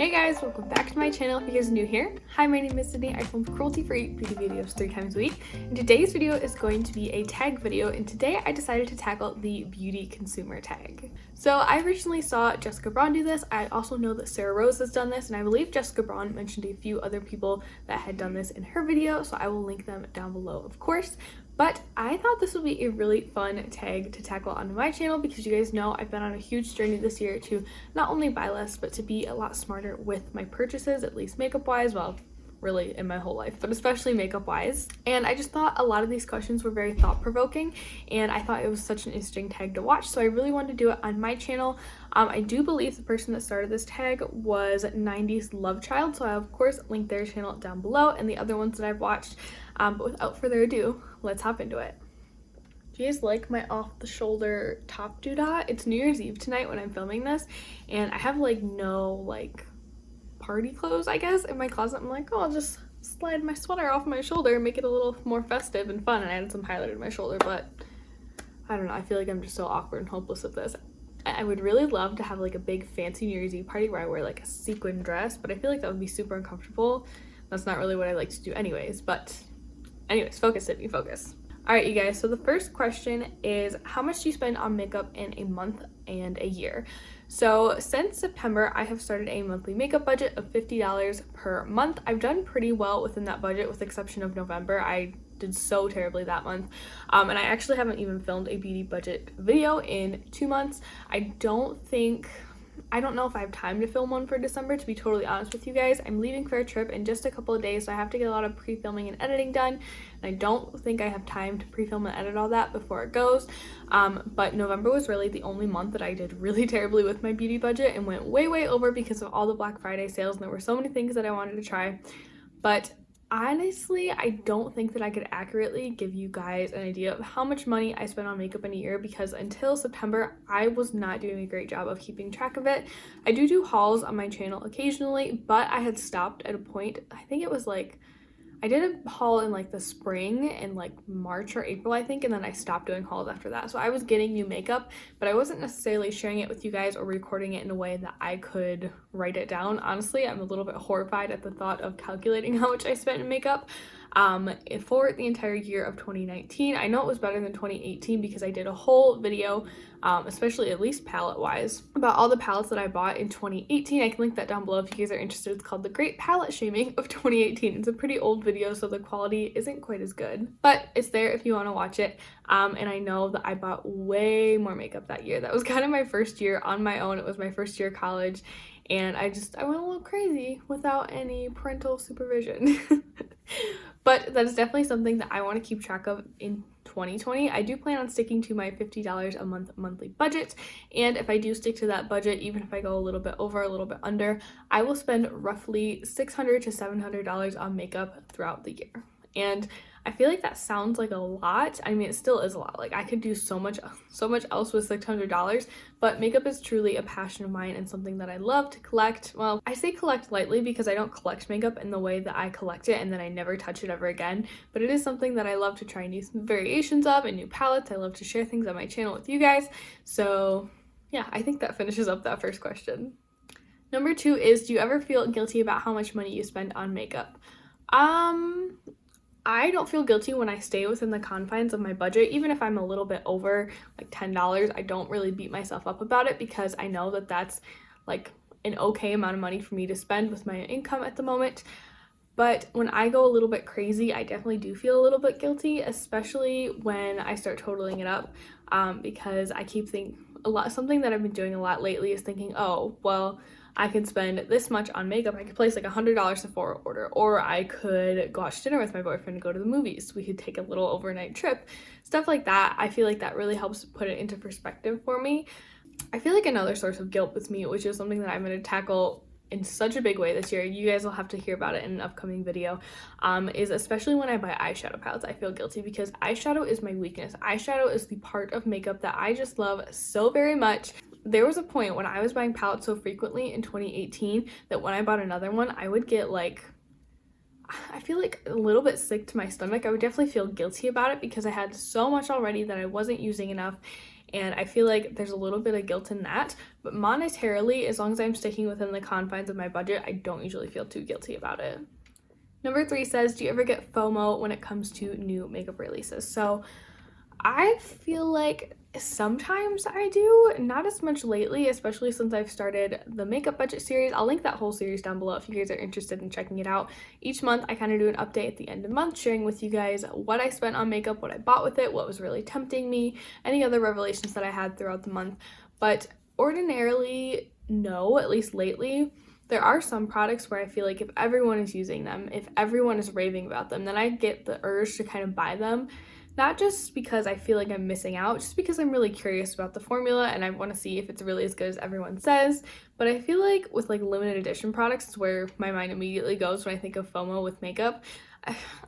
Hey guys, welcome back to my channel if you guys are new here. Hi, my name is Sydney. I film cruelty-free beauty videos 3 times a week. And today's video is going to be a tag video, and today I decided to tackle the beauty consumer tag. So I originally saw Jessica Braun do this. I also know that Sarah Rose has done this, and I believe Jessica Braun mentioned a few other people that had done this in her video, so I will link them down below, of course. But I thought this would be a really fun tag to tackle on my channel because you guys know I've been on a huge journey this year to not only buy less, but to be a lot smarter with my purchases, at least makeup wise. Well, really in my whole life, but especially makeup wise. And I just thought a lot of these questions were very thought-provoking, and I thought it was such an interesting tag to watch, so I really wanted to do it on my channel. I do believe the person that started this tag was 90s Love Child, so I of course link their channel down below and the other ones that I've watched. But without further ado, let's hop into it. Do you guys like my off-the-shoulder top doodah? It's New Year's Eve tonight when I'm filming this, and I have no party clothes, I guess, in my closet. I'm like, oh, I'll just slide my sweater off my shoulder and make it a little more festive and fun. And I added some highlighter to my shoulder, but I don't know. I feel like I'm just so awkward and hopeless with this. I would really love to have a big fancy New Year's Eve party where I wear a sequin dress, but I feel like that would be super uncomfortable. That's not really what I like to do anyways, but anyways, focus, Sydney, focus. All right, you guys, so the first question is, how much do you spend on makeup in a month and a year? So since September, I have started a monthly makeup budget of $50 per month. I've done pretty well within that budget, with the exception of November. I did so terribly that month, and I actually haven't even filmed a beauty budget video in 2 months. I don't know if I have time to film one for December, to be totally honest with you guys. I'm leaving for a trip in just a couple of days, so I have to get a lot of pre-filming and editing done, and I don't think I have time to pre-film and edit all that before it goes. But November was really the only month that I did really terribly with my beauty budget and went way over because of all the Black Friday sales, and there were so many things that I wanted to try. But honestly, I don't think that I could accurately give you guys an idea of how much money I spent on makeup in a year, because until September, I was not doing a great job of keeping track of it. I do hauls on my channel occasionally, but I had stopped at a point. I think it was I did a haul in the spring in March or April, I think, and then I stopped doing hauls after that. So I was getting new makeup, but I wasn't necessarily sharing it with you guys or recording it in a way that I could write it down. Honestly, I'm a little bit horrified at the thought of calculating how much I spent in makeup for the entire year of 2019. I know it was better than 2018 because I did a whole video, especially at least palette wise, about all the palettes that I bought in 2018. I can link that down below if you guys are interested. It's called The Great Palette Shaming of 2018. It's a pretty old video, so the quality isn't quite as good, but it's there if you want to watch it. And I know that I bought way more makeup that year. That was kind of my first year on my own. It was my first year of college, and I went a little crazy without any parental supervision. But that is definitely something that I want to keep track of in 2020. I do plan on sticking to my $50 a month monthly budget, and if I do stick to that budget, even if I go a little bit over, a little bit under, I will spend roughly $600 to $700 on makeup throughout the year. And I feel like that sounds like a lot. I mean, it still is a lot. I could do so much else with $600, but makeup is truly a passion of mine and something that I love to collect. Well, I say collect lightly because I don't collect makeup in the way that I collect it and then I never touch it ever again, but it is something that I love to try new variations of and new palettes. I love to share things on my channel with you guys. So yeah, I think that finishes up that first question. Number 2 is, do you ever feel guilty about how much money you spend on makeup? I don't feel guilty when I stay within the confines of my budget. Even if I'm a little bit over $10, I don't really beat myself up about it because I know that that's an okay amount of money for me to spend with my income at the moment. But when I go a little bit crazy, I definitely do feel a little bit guilty, especially when I start totaling it up, because I keep thinking something that I've been doing a lot lately is thinking, oh, well, I could spend this much on makeup. I could place $100 Sephora order, or I could go out to dinner with my boyfriend and go to the movies. We could take a little overnight trip, stuff like that. I feel like that really helps put it into perspective for me. I feel like another source of guilt with me, which is something that I'm going to tackle in such a big way this year, you guys will have to hear about it in an upcoming video, is especially when I buy eyeshadow palettes, I feel guilty because eyeshadow is my weakness. Eyeshadow is the part of makeup that I just love so very much. There was a point when I was buying palettes so frequently in 2018 that when I bought another one, I would get I feel a little bit sick to my stomach. I would definitely feel guilty about it because I had so much already that I wasn't using enough, and I feel like there's a little bit of guilt in that. But monetarily, as long as I'm sticking within the confines of my budget, I don't usually feel too guilty about it. Number 3 says, do you ever get FOMO when it comes to new makeup releases? So I feel like sometimes I do, not as much lately, especially since I've started the makeup budget series. I'll link that whole series down below if you guys are interested in checking it out. Each month I kind of do an update at the end of the month, sharing with you guys what I spent on makeup, what I bought with it, what was really tempting me, any other revelations that I had throughout the month. But ordinarily, no, at least lately, there are some products where I feel like if everyone is using them, if everyone is raving about them, then I get the urge to kind of buy them. Not just because I feel like I'm missing out, just because I'm really curious about the formula and I want to see if it's really as good as everyone says. But I feel like with like limited edition products is where my mind immediately goes when I think of FOMO with makeup.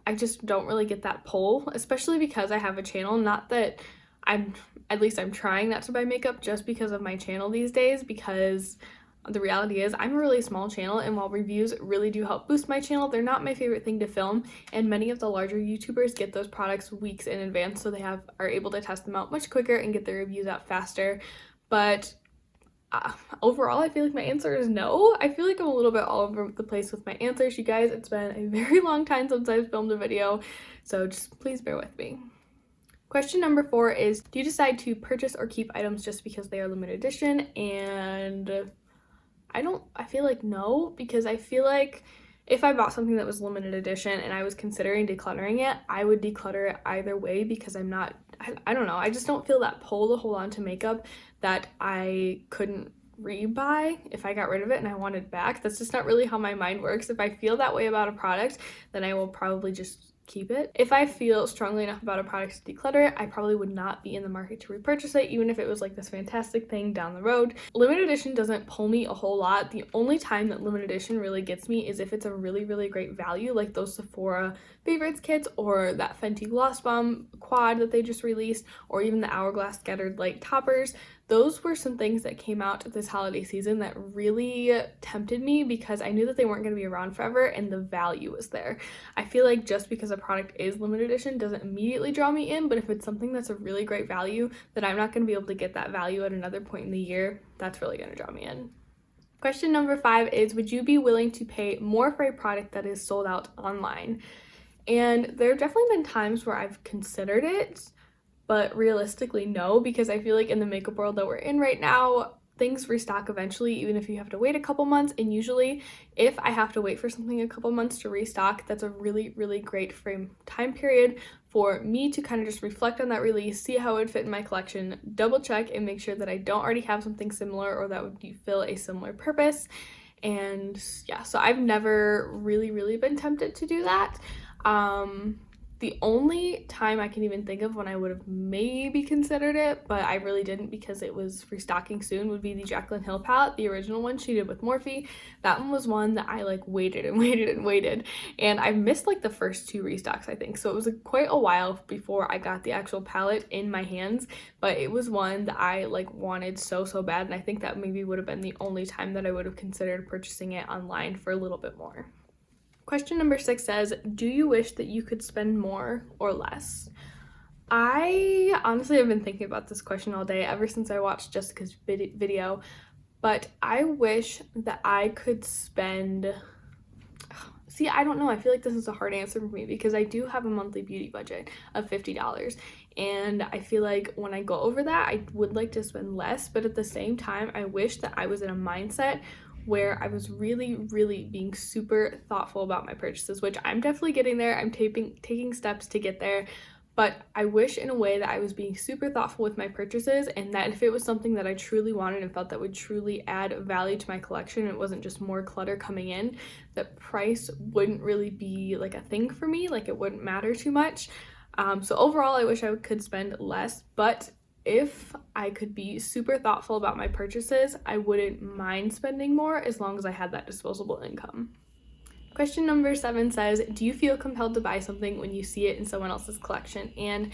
I just don't really get that pull, especially because I have a channel. Not that I'm trying not to buy makeup just because of my channel these days, because the reality is I'm a really small channel, and while reviews really do help boost my channel, they're not my favorite thing to film, and many of the larger YouTubers get those products weeks in advance, so they are able to test them out much quicker and get their reviews out faster. But overall, I feel like my answer is no. I feel like I'm a little bit all over the place with my answers, you guys. It's been a very long time since I've filmed a video, so just please bear with me. Question number 4 is, do you decide to purchase or keep items just because they are limited edition? And I feel like no, because I feel like if I bought something that was limited edition and I was considering decluttering it, I would declutter it either way, because I don't know, I just don't feel that pull to hold on to makeup that I couldn't rebuy if I got rid of it and I wanted back. That's just not really how my mind works. If I feel that way about a product, then I will probably just keep it. If I feel strongly enough about a product to declutter it, I probably would not be in the market to repurchase it, even if it was like this fantastic thing down the road. Limited edition doesn't pull me a whole lot. The only time that limited edition really gets me is if it's a really, really great value, like those Sephora favorites kits, or that Fenty Gloss Bomb quad that they just released, or even the Hourglass Scattered Light toppers. Those were some things that came out this holiday season that really tempted me, because I knew that they weren't going to be around forever and the value was there. I feel like just because a product is limited edition doesn't immediately draw me in, but if it's something that's a really great value that I'm not going to be able to get that value at another point in the year, that's really going to draw me in. Question number 5 is, would you be willing to pay more for a product that is sold out online? And there have definitely been times where I've considered it, but realistically, no, because I feel like in the makeup world that we're in right now, things restock eventually, even if you have to wait a couple months. And usually, if I have to wait for something a couple months to restock, that's a really, really great time period for me to kind of just reflect on that release, see how it would fit in my collection, double check and make sure that I don't already have something similar or that would fulfill a similar purpose. And yeah, so I've never really been tempted to do that. The only time I can even think of when I would have maybe considered it, but I really didn't because it was restocking soon, would be the Jaclyn Hill palette, the original one she did with Morphe. That one was one that I like waited and waited, and I missed like the first 2 restocks, I think. So it was quite a while before I got the actual palette in my hands, but it was one that I like wanted so bad, and I think that maybe would have been the only time that I would have considered purchasing it online for a little bit more. Question number 6 says, do you wish that you could spend more or less? I honestly have been thinking about this question all day, ever since I watched Jessica's video, but I wish that I could spend... See, I don't know. I feel like this is a hard answer for me because I do have a monthly beauty budget of $50, and I feel like when I go over that, I would like to spend less, but at the same time, I wish that I was in a mindset where I was really being super thoughtful about my purchases, which I'm definitely getting there. I'm taking steps to get there, but I wish in a way that I was being super thoughtful with my purchases, and that if it was something that I truly wanted and felt that would truly add value to my collection, it wasn't just more clutter coming in, that price wouldn't really be like a thing for me, like it wouldn't matter too much. So overall, I wish I could spend less, but if I could be super thoughtful about my purchases, I wouldn't mind spending more as long as I had that disposable income. Question number 7 says, do you feel compelled to buy something when you see it in someone else's collection? And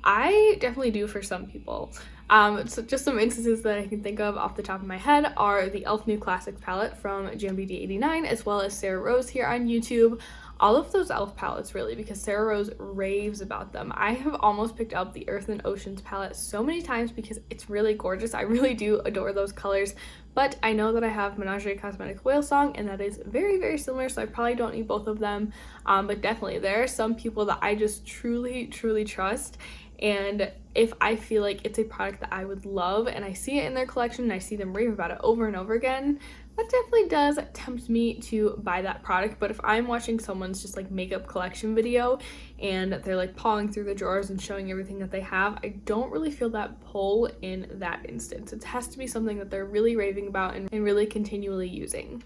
I definitely do for some people. So just some instances that I can think of off the top of my head are the e.l.f. New Classics palette from Jambeauty89, as well as Sarah Rose here on YouTube. all of those e.l.f. palettes really, because Sarah Rose raves about them. I have almost picked up the Earth and Oceans palette so many times because it's really gorgeous. I really do adore those colors, but I know that I have Kaleido Cosmetics Whale Song, and that is very, very similar, so I probably don't need both of them. But definitely there are some people that I just truly trust, and if I feel like it's a product that I would love and I see it in their collection and I see them rave about it over and over again, that definitely does tempt me to buy that product. But if I'm watching someone's just like makeup collection video and they're like pawing through the drawers and showing everything that they have, I don't really feel that pull in that instance. It has to be something that they're really raving about and really continually using.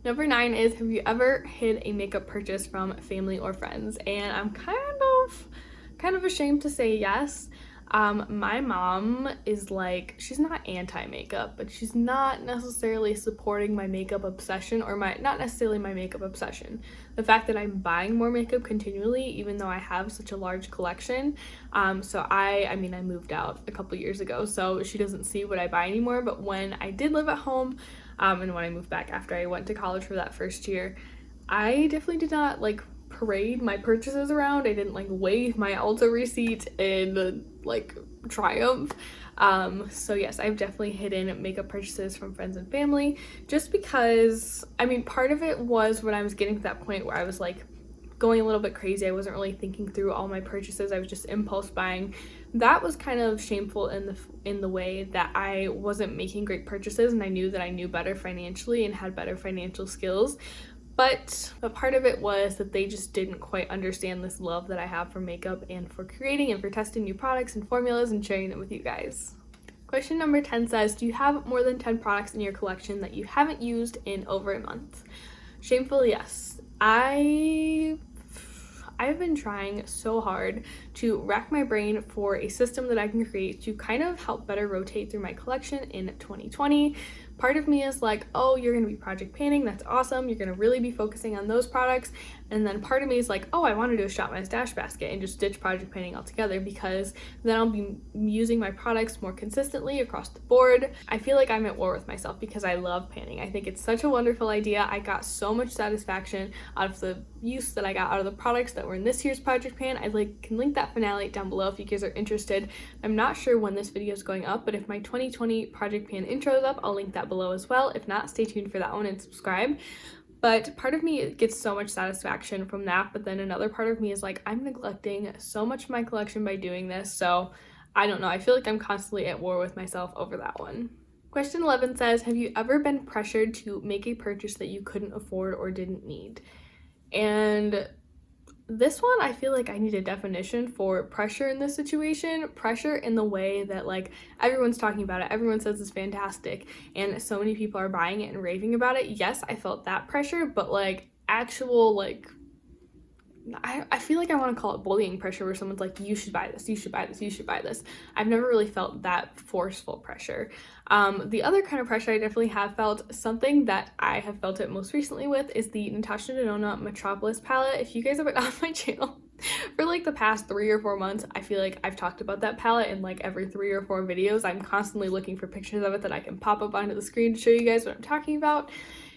Number 9 is, have you ever hid a makeup purchase from family or friends? And I'm kind of ashamed to say yes. My mom is like, she's not anti-makeup, but she's not necessarily supporting my makeup obsession, or not necessarily my makeup obsession. The fact that I'm buying more makeup continually, even though I have such a large collection. So I mean, I moved out a couple years ago, so she doesn't see what I buy anymore. But when I did live at home, and when I moved back after I went to college for that first year, I definitely did not like parade my purchases around. I didn't like wave my Ulta receipt in like triumph. So yes, I've definitely hidden makeup purchases from friends and family, just because, I mean, part of it was when I was getting to that point where I was like going a little bit crazy. I wasn't really thinking through all my purchases. I was just impulse buying. That was kind of shameful in the way that I wasn't making great purchases, and I knew that I knew better financially and had better financial skills. But part of it was that they just didn't quite understand this love that I have for makeup and for creating and for testing new products and formulas and sharing it with you guys. Question number 10 says, do you have more than 10 products in your collection that you haven't used in over a month? Shameful, yes. I've been trying so hard to rack my brain for a system that I can create to kind of help better rotate through my collection in 2020. Part of me is like, oh, you're going to be project painting. That's awesome. You're going to really be focusing on those products. And then part of me is like, oh, I want to do a Shop My Stash basket and just ditch project painting altogether, because then I'll be using my products more consistently across the board. I feel like I'm at war with myself because I love painting. I think it's such a wonderful idea. I got so much satisfaction out of the use that I got out of the products that were in this year's project pan. I can link that finale down below if you guys are interested. I'm not sure when this video is going up, but if my 2020 project pan intro is up, I'll link that below as well. If not, stay tuned for that one and subscribe. But part of me gets so much satisfaction from that, but then another part of me is like, I'm neglecting so much of my collection by doing this. So I don't know, I feel like I'm constantly at war with myself over that one. Question 11 says, have you ever been pressured to make a purchase that you couldn't afford or didn't need? And this one, I feel like I need a definition for pressure in this situation. Pressure in the way that like everyone's talking about it, everyone says it's fantastic, and so many people are buying it and raving about it. Yes, I felt that pressure, but like actual like, I feel like I want to call it bullying pressure, where someone's like, you should buy this, you should buy this, you should buy this. I've never really felt that forceful pressure. The other kind of pressure I definitely have felt, something that I have felt it most recently with, is the Natasha Denona Metropolis palette. If you guys have been on my channel for like the past 3 or 4 months, I feel like I've talked about that palette in like every 3 or 4 videos. I'm constantly looking for pictures of it that I can pop up onto the screen to show you guys what I'm talking about.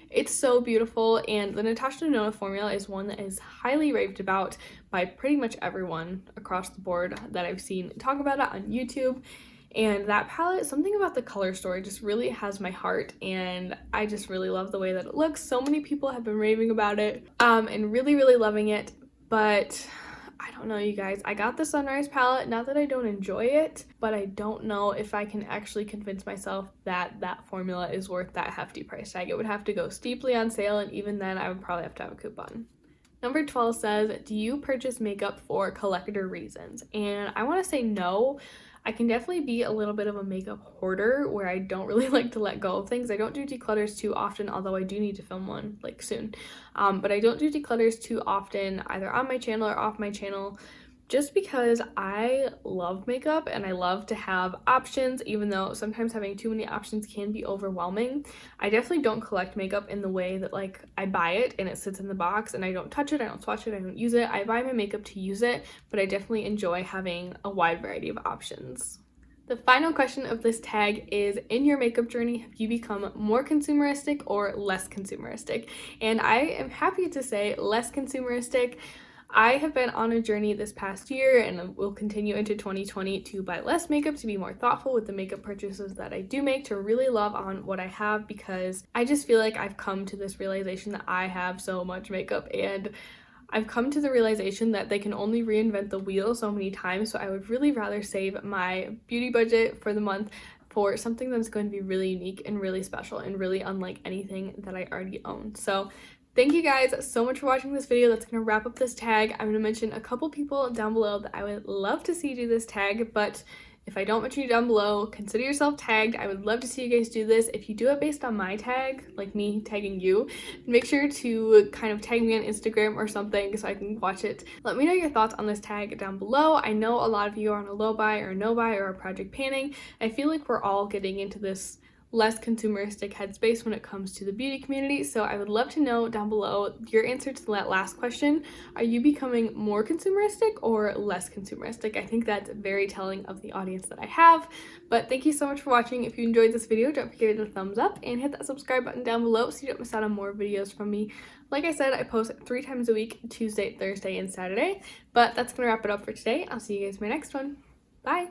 It's so beautiful, and the Natasha Denona formula is one that is highly raved about by pretty much everyone across the board that I've seen talk about it on YouTube. And that palette, something about the color story just really has my heart, and I just really love the way that it looks. So many people have been raving about it and really loving it, but I don't know, you guys. I got the Sunrise palette, not that I don't enjoy it, but I don't know if I can actually convince myself that that formula is worth that hefty price tag. It would have to go steeply on sale, and even then I would probably have to have a coupon. Number 12 says, do you purchase makeup for collector reasons? And I want to say no. I can definitely be a little bit of a makeup hoarder where I don't really like to let go of things. I don't do declutters too often, although I do need to film one like soon. But I don't do declutters too often, either on my channel or off my channel, just because I love makeup and I love to have options, even though sometimes having too many options can be overwhelming. I definitely don't collect makeup in the way that like I buy it and it sits in the box and I don't touch it, I don't swatch it, I don't use it. I buy my makeup to use it, but I definitely enjoy having a wide variety of options. The final question of this tag is, in your makeup journey, have you become more consumeristic or less consumeristic? And I am happy to say less consumeristic. I have been on a journey this past year and will continue into 2020 to buy less makeup, to be more thoughtful with the makeup purchases that I do make, to really love on what I have, because I just feel like I've come to this realization that I have so much makeup, and I've come to the realization that they can only reinvent the wheel so many times, so I would really rather save my beauty budget for the month for something that's going to be really unique and really special and really unlike anything that I already own. So thank you guys so much for watching this video. That's going to wrap up this tag. I'm going to mention a couple people down below that I would love to see do this tag, but if I don't mention you down below, consider yourself tagged. I would love to see you guys do this. If you do it based on my tag, like me tagging you, make sure to kind of tag me on Instagram or something so I can watch it. Let me know your thoughts on this tag down below. I know a lot of you are on a low buy or no buy or a project panning. I feel like we're all getting into this less consumeristic headspace when it comes to the beauty community, so I would love to know down below your answer to that last question. Are you becoming more consumeristic or less consumeristic? I think that's very telling of the audience that I have. But thank you so much for watching. If you enjoyed this video, don't forget to hit a thumbs up and hit that subscribe button down below so you don't miss out on more videos from me. Like I said, I post 3 times a week, Tuesday, Thursday, and Saturday. But that's gonna wrap it up for today. I'll see you guys in my next one. Bye!